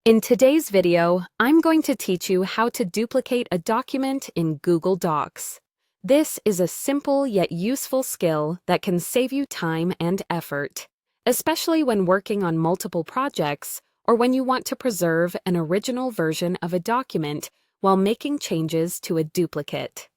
In today's video, I'm going to teach you how to duplicate a document in Google Docs. This is a simple yet useful skill that can save you time and effort, especially when working on multiple projects or when you want to preserve an original version of a document while making changes to a duplicate.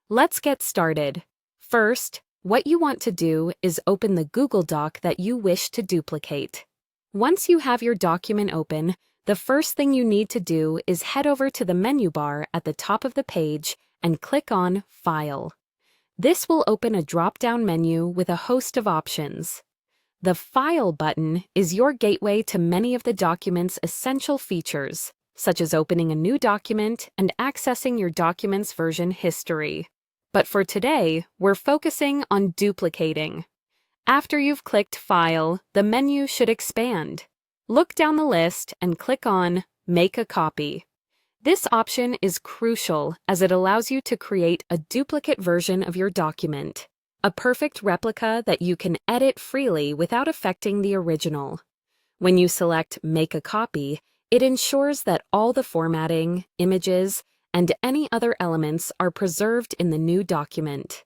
Let's get started. First, what you want to do is open the Google Doc that you wish to duplicate. Once you have your document open, the first thing you need to do is head over to the menu bar at the top of the page and click on File. This will open a drop-down menu with a host of options. The File button is your gateway to many of the document's essential features, such as opening a new document and accessing your document's version history. But for today, we're focusing on duplicating. After you've clicked File, the menu should expand. Look down the list and click on Make a Copy. This option is crucial as it allows you to create a duplicate version of your document, a perfect replica that you can edit freely without affecting the original. When you select Make a Copy, it ensures that all the formatting, images, and any other elements are preserved in the new document.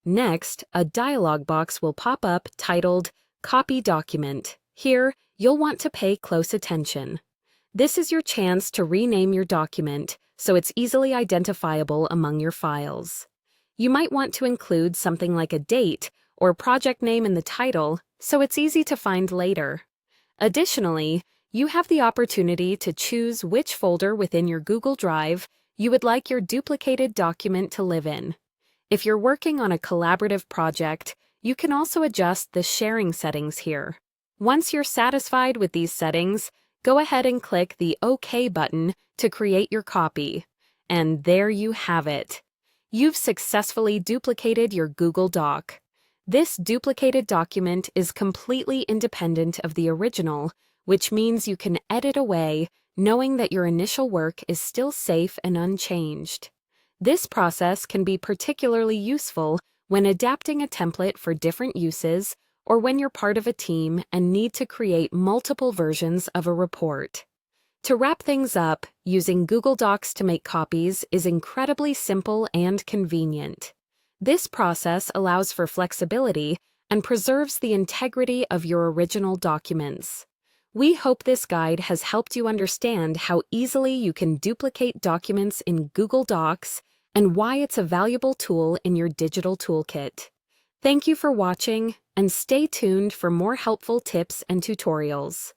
Next, a dialog box will pop up titled Copy Document. Here, you'll want to pay close attention. This is your chance to rename your document so it's easily identifiable among your files. You might want to include something like a date or project name in the title so it's easy to find later. Additionally, you have the opportunity to choose which folder within your Google Drive you would like your duplicated document to live in. If you're working on a collaborative project, you can also adjust the sharing settings here. Once you're satisfied with these settings, go ahead and click the OK button to create your copy. And there you have it. You've successfully duplicated your Google Doc. This duplicated document is completely independent of the original, which means you can edit away, knowing that your initial work is still safe and unchanged. This process can be particularly useful when adapting a template for different uses or when you're part of a team and need to create multiple versions of a report. To wrap things up, using Google Docs to make copies is incredibly simple and convenient. This process allows for flexibility and preserves the integrity of your original documents. We hope this guide has helped you understand how easily you can duplicate documents in Google Docs and why it's a valuable tool in your digital toolkit. Thank you for watching, and stay tuned for more helpful tips and tutorials.